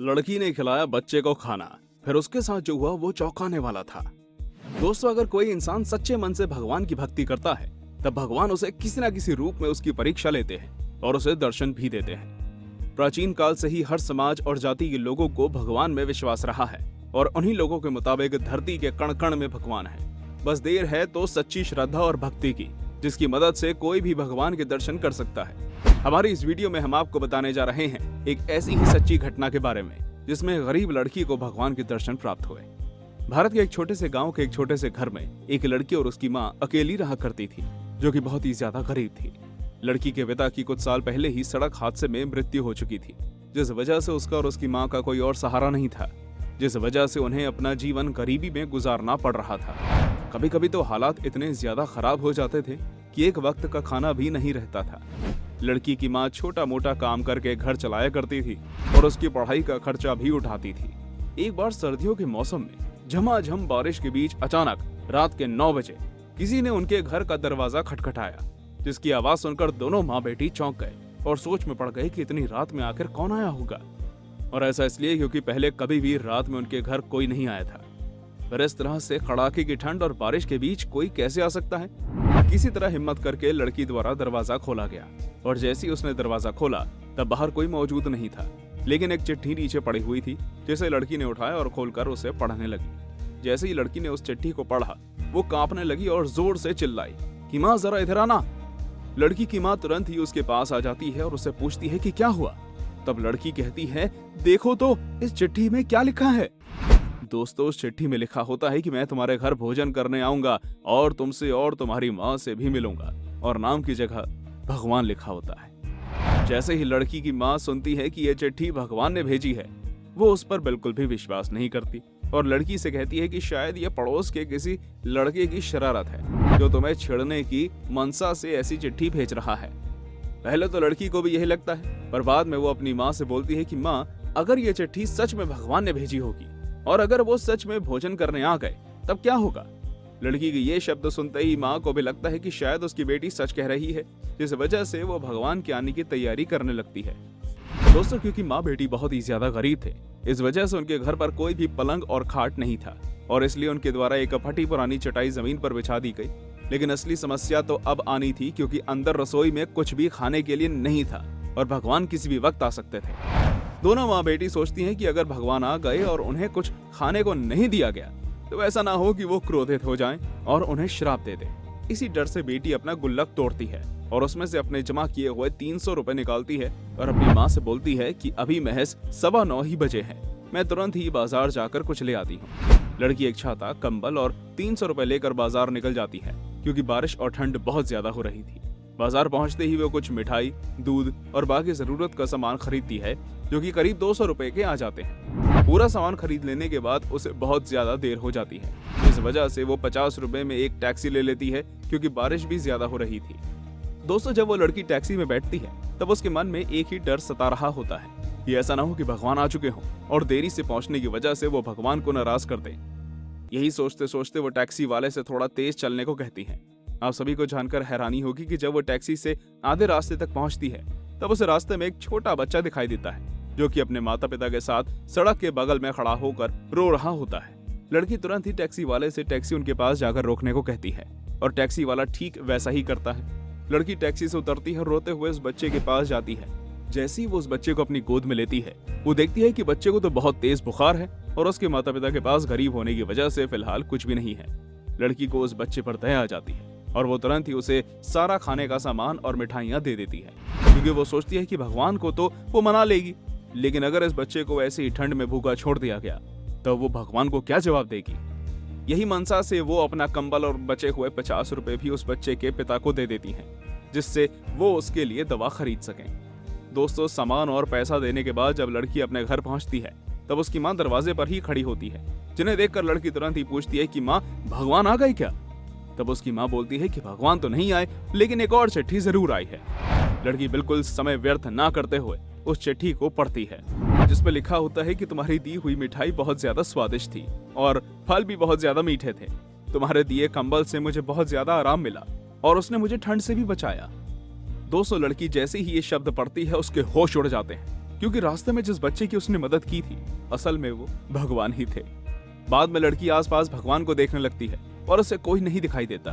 लड़की ने खिलाया बच्चे को खाना, फिर उसके साथ जो हुआ वो चौंकाने वाला था। दोस्तों, अगर कोई इंसान सच्चे मन से भगवान की भक्ति करता है तब भगवान उसे किसी न किसी रूप में उसकी परीक्षा लेते हैं और उसे दर्शन भी देते हैं। प्राचीन काल से ही हर समाज और जाति के लोगों को भगवान में विश्वास रहा है और उन्हीं लोगों के मुताबिक धरती के कण कण में भगवान है। बस देर है तो सच्ची श्रद्धा और भक्ति की, जिसकी मदद से कोई भी भगवान के दर्शन कर सकता है। हमारी इस वीडियो में हम आपको बताने जा रहे हैं एक ऐसी ही सच्ची घटना के बारे में जिसमें गरीब लड़की को भगवान के दर्शन प्राप्त हुए। भारत के एक छोटे से गांव के एक छोटे से घर में एक लड़की और उसकी मां अकेली रहा करती थी, जो कि बहुत ही ज्यादा गरीब थी। लड़की के पिता की कुछ साल पहले ही सड़क हादसे में मृत्यु हो चुकी थी, जिस वजह से उसका और उसकी मां का कोई और सहारा नहीं था, जिस वजह से उन्हें अपना जीवन गरीबी में गुजारना पड़ रहा था। कभी कभी तो हालात इतने ज्यादा खराब हो जाते थे कि एक वक्त का खाना भी नहीं रहता था। लड़की की मां छोटा मोटा काम करके घर चलाया करती थी और उसकी पढ़ाई का खर्चा भी उठाती थी। एक बार सर्दियों के मौसम में झमाझम बारिश के बीच अचानक रात के 9 बजे किसी ने उनके घर का दरवाजा खटखटाया, जिसकी आवाज सुनकर दोनों माँ बेटी चौंक गए और सोच में पड़ गए कि इतनी रात में आखिर कौन आया होगा। और ऐसा इसलिए क्योंकि पहले कभी भी रात में उनके घर कोई नहीं आया था। पर इस तरह से कड़ाके की ठंड और बारिश के बीच कोई कैसे आ सकता है? किसी तरह हिम्मत करके लड़की द्वारा दरवाजा खोला गया और जैसे ही उसने दरवाजा खोला तब बाहर कोई मौजूद नहीं था, लेकिन एक चिट्ठी नीचे पड़ी हुई थी, जिसे लड़की ने उठाया और खोलकर उसे पढ़ने लगी। जैसे ही लड़की ने उस चिट्ठी को पढ़ा, वो कांपने लगी और जोर से चिल्लाई कि माँ जरा इधर आना। लड़की की माँ तुरंत ही उसके पास आ जाती है और उससे पूछती है कि क्या हुआ। तब लड़की कहती है, देखो तो इस चिट्ठी में क्या लिखा है। दोस्तों, उस चिट्ठी में लिखा होता है कि मैं तुम्हारे घर भोजन करने आऊंगा और तुमसे और तुम्हारी माँ से भी मिलूंगा, और नाम की जगह भगवान लिखा होता है। जैसे ही लड़की की माँ सुनती है कि यह चिट्ठी भगवान ने भेजी है, वो उस पर बिल्कुल भी विश्वास नहीं करती और लड़की से कहती है कि शायद ये पड़ोस के किसी लड़के की शरारत है, जो तुम्हें छेड़ने की मनसा से ऐसी चिट्ठी भेज रहा है। पहले तो लड़की को भी यही लगता है, पर बाद में वो अपनी माँ से बोलती है कि माँ, अगर ये चिट्ठी सच में भगवान ने भेजी होगी और अगर वो सच में भोजन करने आ गए तब क्या होगा। लड़की के ये शब्द सुनते ही माँ को भी लगता है कि शायद उसकी बेटी सच कह रही है, जिस वजह से वो भगवान के आने की तैयारी करने लगती है। दोस्तों, क्योंकि माँ बेटी बहुत ही ज्यादा गरीब थे, इस वजह से उनके घर पर कोई भी पलंग और खाट नहीं था और इसलिए उनके द्वारा एक फटी पुरानी चटाई जमीन पर बिछा दी गई। लेकिन असली समस्या तो अब आनी थी, क्योंकि अंदर रसोई में कुछ भी खाने के लिए नहीं था और भगवान किसी भी वक्त आ सकते थे। दोनों माँ बेटी सोचती हैं कि अगर भगवान आ गए और उन्हें कुछ खाने को नहीं दिया गया तो ऐसा ना हो कि वो क्रोधित हो जाएं और उन्हें श्राप दे दे। इसी डर से बेटी अपना गुल्लक तोड़ती है और उसमें से अपने जमा किए हुए 300 रुपए निकालती है और अपनी माँ से बोलती है कि अभी महज 9:15 ही बजे हैं, मैं तुरंत ही बाजार जाकर कुछ ले आती हूँ। लड़की एक छाता, कंबल और 300 रुपए लेकर बाजार निकल जाती है, क्योंकि बारिश और ठंड बहुत ज्यादा हो रही थी। बाजार पहुंचते ही वो कुछ मिठाई, दूध और बाकी जरूरत का सामान खरीदती है, जो कि करीब 200 रुपए के आ जाते हैं। पूरा सामान खरीद लेने के बाद उसे बहुत ज्यादा देर हो जाती है, इस वजह से वो 50 रुपए में एक टैक्सी ले लेती है, क्योंकि बारिश भी ज्यादा हो रही थी। दोस्तों, जब वो लड़की टैक्सी में बैठती है तब उसके मन में एक ही डर सता रहा होता है कि ऐसा ना हो कि भगवान आ चुके हों और देरी से पहुंचने की वजह से वो भगवान को नाराज कर दे। यही सोचते सोचते वो टैक्सी वाले से थोड़ा तेज चलने को कहती है। आप सभी को जानकर हैरानी होगी कि जब वो टैक्सी से आधे रास्ते तक पहुंचती है तब उसे रास्ते में एक छोटा बच्चा दिखाई देता है, जो कि अपने माता पिता के साथ सड़क के बगल में खड़ा होकर रो रहा होता है। लड़की तुरंत ही टैक्सी वाले से टैक्सी उनके पास जाकर रोकने को कहती है और टैक्सी वाला ठीक वैसा ही करता है। लड़की टैक्सी से उतरती है और रोते हुए उस बच्चे के पास जाती है। जैसे ही वो उस बच्चे को अपनी गोद में लेती है, वो देखती है कि बच्चे को तो बहुत तेज बुखार है और उसके माता पिता के पास गरीब होने की वजह से फिलहाल कुछ भी नहीं है। लड़की को उस बच्चे पर दया आ जाती है और वो तुरंत ही उसे सारा खाने का सामान और मिठाइयाँ दे देती है, क्योंकि वो सोचती है कि भगवान को तो वो मना लेगी, लेकिन अगर इस बच्चे को ऐसे ही ठंड में भूखा छोड़ दिया गया तो वो भगवान को क्या जवाब देगी। यही मनसा से वो अपना कंबल और बचे हुए 50 रुपए भी उस बच्चे के पिता को दे देती हैं, जिससे वो उसके लिए दवा खरीद सकें। दोस्तों, सामान और पैसा देने के बाद जब लड़की अपने घर पहुंचती है तब उसकी माँ दरवाजे पर ही खड़ी होती है, जिन्हें देखकर लड़की तुरंत ही पूछती है कि माँ, भगवान आ गए क्या। तब उसकी माँ बोलती है कि भगवान तो नहीं आए, लेकिन एक और चिट्ठी जरूर आई है। लड़की बिल्कुल समय व्यर्थ ना करते हुए उस चिट्ठी को पढ़ती है, जिसमें लिखा होता है कि तुम्हारी दी हुई मिठाई बहुत ज्यादा स्वादिष्ट थी और फल भी बहुत ज्यादा मीठे थे। तुम्हारे दिए कंबल से मुझे बहुत ज्यादा आराम मिला और उसने मुझे ठंड से भी बचाया। दोस्तों, लड़की जैसे ही ये शब्द पढ़ती है उसके होश उड़ जाते हैं क्योंकि रास्ते में जिस बच्चे की उसने मदद की थी असल में वो भगवान ही थे। बाद में लड़की आसपास भगवान को देखने लगती है और उसे कोई नहीं दिखाई देता।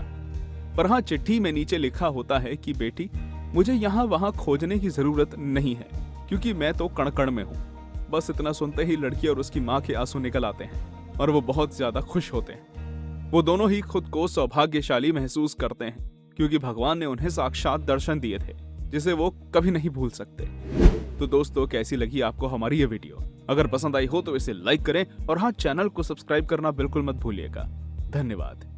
पर हाँ, चिट्ठी में नीचे लिखा होता है कि बेटी, मुझे यहाँ वहाँ खोजने की जरूरत नहीं है क्योंकि मैं तो कण कण में हूँ। बस इतना सुनते ही लड़की और उसकी माँ के आंसू निकल आते हैं और वो बहुत ज्यादा खुश होते हैं। वो दोनों ही खुद को सौभाग्यशाली महसूस करते हैं क्योंकि भगवान ने उन्हें साक्षात दर्शन दिए थे जिसे वो कभी नहीं भूल सकते। तो दोस्तों, कैसी लगी आपको हमारी ये वीडियो? अगर पसंद आई हो तो इसे लाइक करें और हाँ, चैनल को सब्सक्राइब करना बिल्कुल मत भूलिएगा। धन्यवाद।